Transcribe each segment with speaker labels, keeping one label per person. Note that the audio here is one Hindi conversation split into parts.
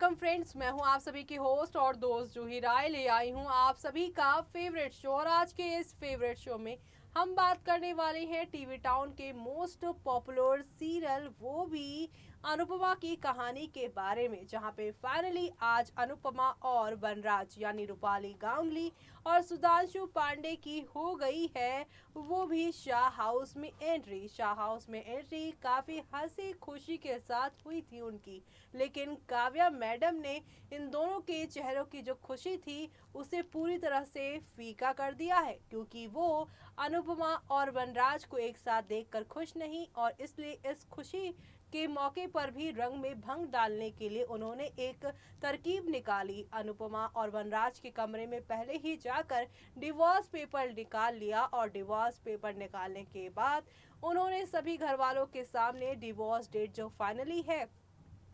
Speaker 1: वेलकम फ्रेंड्स, मैं हूं आप सभी की होस्ट और दोस्त जूही राय। ले आई हूं आप सभी का फेवरेट शो और आज के इस फेवरेट शो में हम बात करने वाले हैं टीवी टाउन के मोस्ट पॉपुलर सीरियल, वो भी अनुपमा की कहानी के बारे में, जहां पे फाइनली आज अनुपमा और वनराज यानी रूपाली गांगुली और सुधांशु पांडे की हो गई है वो भी शाह हाउस में एंट्री। शाह हाउस में एंट्री काफी हंसी खुशी के साथ हुई थी उनकी, लेकिन काव्या मैडम ने इन दोनों के चेहरों की जो खुशी थी उसे पूरी तरह से फीका कर दिया है, क्योंकि वो अनुपमा और वनराज को एक साथ देखकर खुश नहीं और इसलिए इस खुशी के मौके पर भी रंग में भंग डालने के लिए उन्होंने एक तरकीब निकाली। अनुपमा और वनराज के कमरे में पहले ही जाकर डिवोर्स पेपर निकाल लिया और डिवोर्स पेपर निकालने के बाद उन्होंने सभी घर वालों के सामने डिवोर्स डेट जो फाइनली है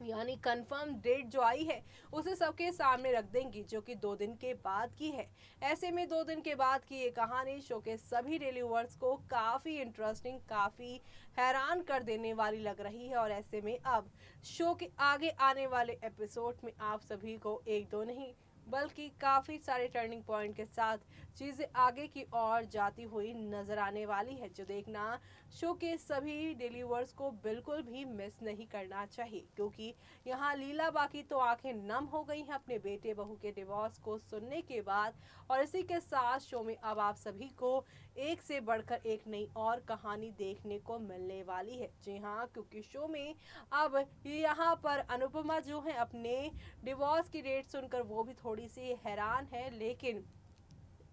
Speaker 1: यानी कंफर्म डेट जो आई है उसे सबके सामने रख देंगी, जो कि 2 दिन के बाद की है। ऐसे में 2 दिन के बाद की ये कहानी शो के सभी डेली व्यूअर्स को काफ़ी इंटरेस्टिंग, काफ़ी हैरान कर देने वाली लग रही है। और ऐसे में अब शो के आगे आने वाले एपिसोड में आप सभी को एक दो नहीं बल्कि काफ़ी सारे टर्निंग पॉइंट के साथ चीज़ें आगे की ओर जाती हुई नजर आने वाली है, जो देखना शो के सभी डिलीवर्स को बिल्कुल भी मिस नहीं करना चाहिए, क्योंकि यहाँ लीला बाकी तो आंखें नम हो गई हैं अपने बेटे बहू के डिवोर्स को सुनने के बाद। और इसी के साथ शो में अब आप सभी को एक से बढ़कर एक नई और कहानी देखने को मिलने वाली है। जी हाँ, क्योंकि शो में अब यहाँ पर अनुपमा जो है अपने डिवोर्स की डेट सुनकर वो भी थोड़ी सी हैरान है, लेकिन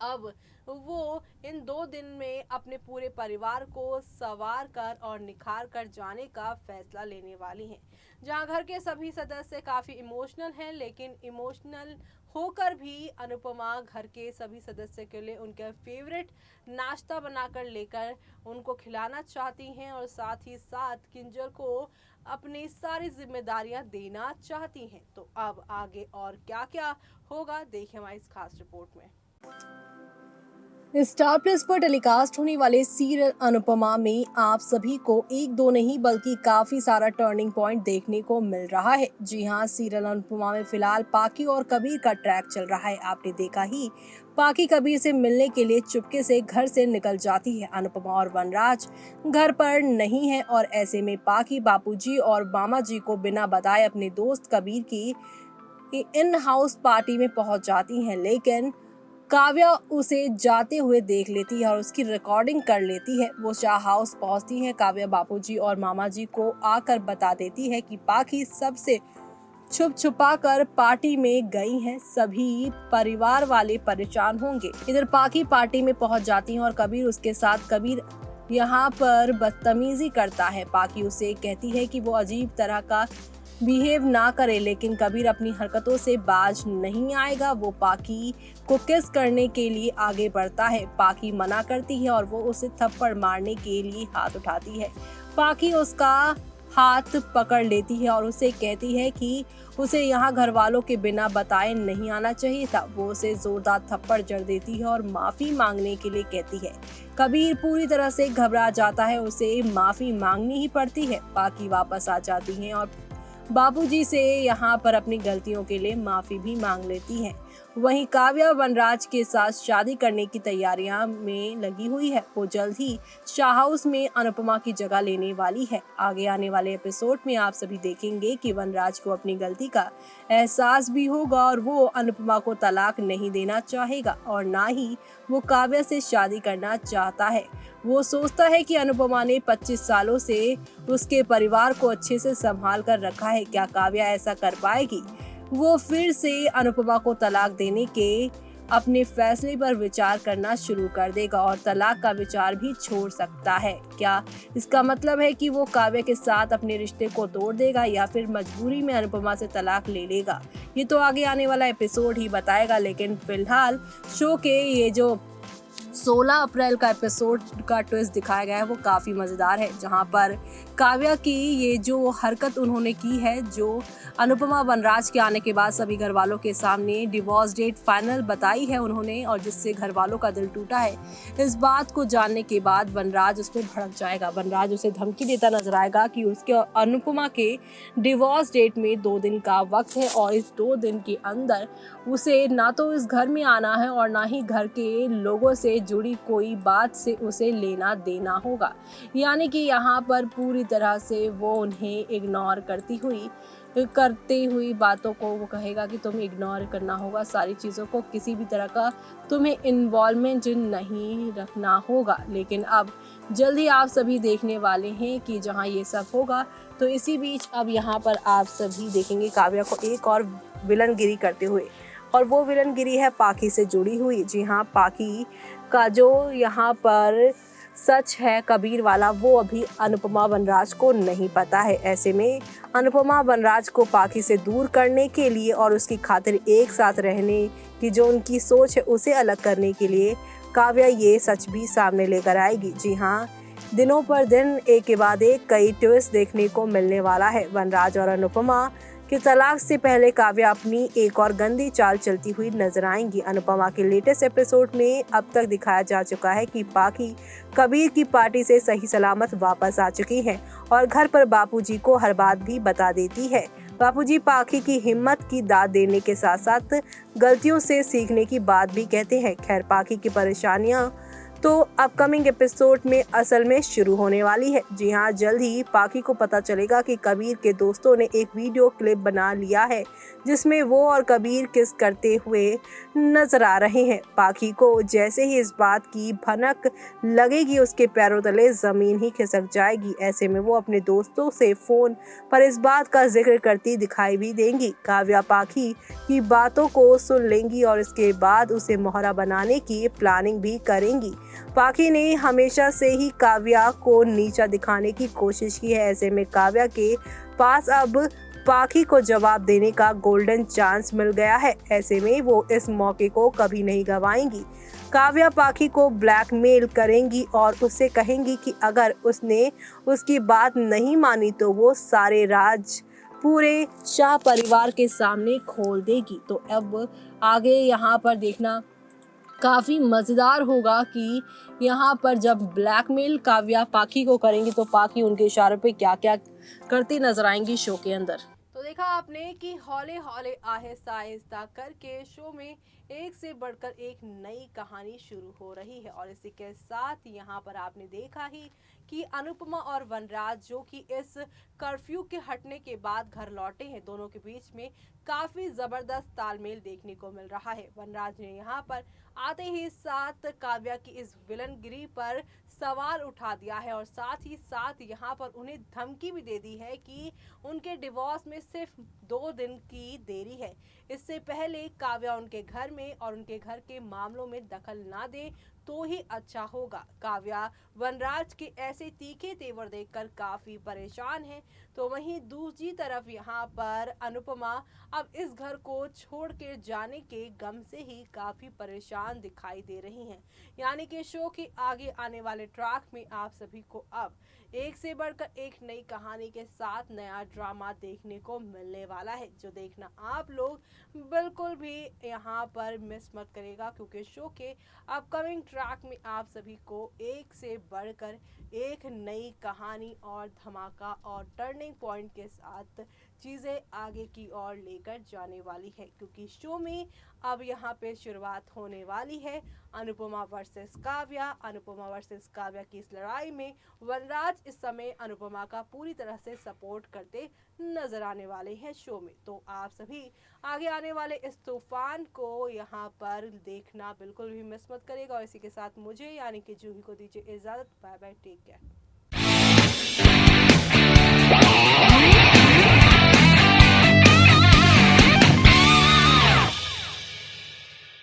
Speaker 1: अब वो इन 2 दिन में अपने पूरे परिवार को संवार कर और निखार कर जाने का फैसला लेने वाली हैं। जहां घर के सभी सदस्य काफ़ी इमोशनल हैं, लेकिन इमोशनल होकर भी अनुपमा घर के सभी सदस्य के लिए उनका फेवरेट नाश्ता बनाकर लेकर उनको खिलाना चाहती हैं और साथ ही साथ किंजल को अपनी सारी जिम्मेदारियां देना चाहती हैं। तो अब आगे और क्या क्या होगा देखिए हमारी इस खास रिपोर्ट में।
Speaker 2: स्टार प्लस पर टेलीकास्ट होने वाले सीरियल अनुपमा में आप सभी को एक दो नहीं बल्कि काफी सारा टर्निंग पॉइंट देखने को मिल रहा है। जी हाँ, सीरियल अनुपमा में फिलहाल पाकी और कबीर का ट्रैक चल रहा है। आपने देखा ही, पाकी कबीर से मिलने के लिए चुपके से घर से निकल जाती है। अनुपमा और वनराज घर पर नहीं है और ऐसे में पाकी बापूजी और मामा जी को बिना बताए अपने दोस्त कबीर की इन हाउस पार्टी में पहुंच जाती हैं, लेकिन काव्या उसे जाते हुए देख लेती है और उसकी रिकॉर्डिंग कर लेती है। वो शाह हाउस पहुंचती है। काव्या बापूजी और मामा जी को आकर बता देती है कि पाकी सबसे छुप छुपा कर पार्टी में गई हैं। सभी परिवार वाले परेशान होंगे। इधर पाकी पार्टी में पहुंच जाती है और कबीर उसके साथ। कबीर यहाँ पर बदतमीजी करता है। पाकी उसे कहती है कि वो अजीब तरह का बिहेव ना करे, लेकिन कबीर अपनी हरकतों से बाज नहीं आएगा। वो पाकी को किस करने के लिए आगे बढ़ता है। पाकी मना करती है और वो उसे थप्पड़ मारने के लिए हाथ उठाती है। पाकी उसका हाथ पकड़ लेती है और उसे कहती है कि उसे यहाँ घर वालों के बिना बताए नहीं आना चाहिए था। वो उसे जोरदार थप्पड़ जड़ देती है और माफी मांगने के लिए कहती है। कबीर पूरी तरह से घबरा जाता है, उसे माफी मांगनी ही पड़ती है। पाकी वापस आ जाती है और बाबूजी से यहाँ पर अपनी गलतियों के लिए माफी भी मांग लेती हैं। वहीं काव्या वनराज के साथ शादी करने की तैयारियां में लगी हुई है। वो जल्द ही शाह हाउस में अनुपमा की जगह लेने वाली है। आगे आने वाले एपिसोड में आप सभी देखेंगे कि वनराज को अपनी गलती का एहसास भी होगा और वो अनुपमा को तलाक नहीं देना चाहेगा और ना ही वो काव्या से शादी करना चाहता है। वो सोचता है कि अनुपमा ने 25 सालों से उसके परिवार को अच्छे से संभाल कर रखा है। क्या काव्या ऐसा कर पाएगी? वो फिर से अनुपमा को तलाक देने के अपने फैसले पर विचार करना शुरू कर देगा और तलाक का विचार भी छोड़ सकता है। क्या इसका मतलब है कि वो काव्या के साथ अपने रिश्ते को तोड़ देगा या फिर मजबूरी में अनुपमा से तलाक ले लेगा? ये तो आगे आने वाला एपिसोड ही बताएगा, लेकिन फिलहाल शो के ये जो 16 अप्रैल का एपिसोड का ट्विस्ट दिखाया गया है वो काफ़ी मज़ेदार है, जहां पर काव्या की ये जो हरकत उन्होंने की है, जो अनुपमा वनराज के आने के बाद सभी घर वालों के सामने डिवोर्स डेट फाइनल बताई है उन्होंने, और जिससे घर वालों का दिल टूटा है। इस बात को जानने के बाद वनराज उस पर भड़क जाएगा। वनराज उसे धमकी देता नजर आएगा कि उसके और अनुपमा के डिवोर्स डेट में 2 दिन का वक्त है और इस 2 दिन के अंदर उसे ना तो इस घर में आना है और ना ही घर के लोगों से जुड़ी कोई बात से उसे लेना देना होगा। यानी कि यहाँ पर पूरी तरह से वो उन्हें इग्नोर करते हुई बातों को वो कहेगा कि तुम्हें इग्नोर करना होगा सारी चीज़ों को, किसी भी तरह का तुम्हें इन्वॉल्वमेंट नहीं रखना होगा। लेकिन अब जल्दी आप सभी देखने वाले हैं कि जहाँ ये सब होगा, तो इसी बीच अब यहाँ पर आप सभी देखेंगे काव्या को एक और विलनगिरी करते हुए, और वो विलनगिरी है पाखी से जुड़ी हुई। जी हाँ, पाखी का जो यहाँ पर सच है कबीर वाला, वो अभी अनुपमा वनराज को नहीं पता है। ऐसे में अनुपमा वनराज को पाखी से दूर करने के लिए और उसकी खातिर एक साथ रहने की जो उनकी सोच है उसे अलग करने के लिए काव्या ये सच भी सामने लेकर आएगी। जी हाँ, दिनों पर दिन एक के बाद एक कई ट्विस्ट देखने को मिलने वाला है। वनराज और अनुपमा कि तलाक से पहले काव्या अपनी एक और गंदी चाल चलती हुई नजर आएंगी। अनुपमा के लेटेस्ट एपिसोड में अब तक दिखाया जा चुका है कि पाखी कबीर की पार्टी से सही सलामत वापस आ चुकी हैं और घर पर बापूजी को हर बात भी बता देती है। बापूजी पाखी की हिम्मत की दाद देने के साथ साथ गलतियों से सीखने की बात भी कहते हैं। खैर, पाखी की परेशानियां तो अपकमिंग एपिसोड में असल में शुरू होने वाली है। जी हाँ, जल्द ही पाखी को पता चलेगा कि कबीर के दोस्तों ने एक वीडियो क्लिप बना लिया है जिसमें वो और कबीर किस करते हुए नजर आ रहे हैं। पाखी को जैसे ही इस बात की भनक लगेगी उसके पैरों तले जमीन ही खिसक जाएगी। ऐसे में वो अपने दोस्तों से फोन पर इस बात का जिक्र करती दिखाई भी देंगी। काव्या पाखी की बातों को सुन लेंगी और इसके बाद उसे मोहरा बनाने की प्लानिंग भी करेंगी। पाखी ने हमेशा से ही काव्या को नीचा दिखाने की कोशिश की है। ऐसे में काव्या के पास अब पाखी को जवाब देने का गोल्डन चांस मिल गया है। ऐसे में वो इस मौके को कभी नहीं गंवाएंगी। काव्या पाखी को ब्लैकमेल करेंगी और उससे कहेंगी कि अगर उसने उसकी बात नहीं मानी तो वो सारे राज पूरे शाह परिवार के सामने खोल देगी। तो अब आगे यहाँ पर देखना काफ़ी मज़ेदार होगा कि यहाँ पर जब ब्लैकमेल काव्या पाखी को करेंगी तो पाखी उनके इशारों पे क्या क्या करती नजर आएंगी शो के अंदर।
Speaker 1: तो देखा आपने कि हौले हौले आहिस्ता आहिस्ता करके शो में एक से बढ़कर एक नई कहानी शुरू हो रही है, और इसी के साथ यहाँ पर आपने देखा ही कि अनुपमा और वनराज जो कि इस कर्फ्यू के हटने के बाद घर लौटे हैं, दोनों के बीच में काफी जबरदस्त तालमेल देखने को मिल रहा है। वनराज ने यहाँ पर आते ही साथ काव्या की इस विलनगिरी पर सवाल उठा दिया है और साथ ही साथ यहाँ पर उन्हें धमकी भी दे दी है कि उनके डिवोर्स में सिर्फ 2 दिन की देरी है। इससे पहले काव्या उनके घर में और उनके घर के मामलों में दखल ना दे तो ही अच्छा होगा। काव्या वनराज के ऐसे तीखे तेवर देखकर काफी परेशान है, तो वहीं दूसरी तरफ यहाँ पर अनुपमा अब इस घर को छोड़ के जाने के गम से ही काफी परेशान दिखाई दे रही हैं। यानी कि शो के आगे आने वाले ट्रैक में आप सभी को अब एक से बढ़कर एक नई कहानी के साथ नया ड्रामा देखने को मिलने वाला है, जो देखना आप लोग बिल्कुल भी यहाँ पर मिस मत करेगा, क्योंकि शो के अपकमिंग ट्रैक में आप सभी को एक से बढ़कर एक नई कहानी और धमाका और टर्निंग पॉइंट के साथ चीज़ें आगे की ओर लेकर जाने वाली है, क्योंकि शो में अब यहाँ पे शुरुआत होने वाली है अनुपमा वर्सेस काव्या। अनुपमा वर्सेस काव्या की इस लड़ाई में वनराज इस समय अनुपमा का पूरी तरह से सपोर्ट करते नजर आने वाले हैं शो में। तो आप सभी आगे आने वाले इस तूफान को यहाँ पर देखना बिल्कुल भी मिस मत करेगा, और इसी के साथ मुझे यानी कि जूही को दीजिए इजाज़त। Bye bye, take care.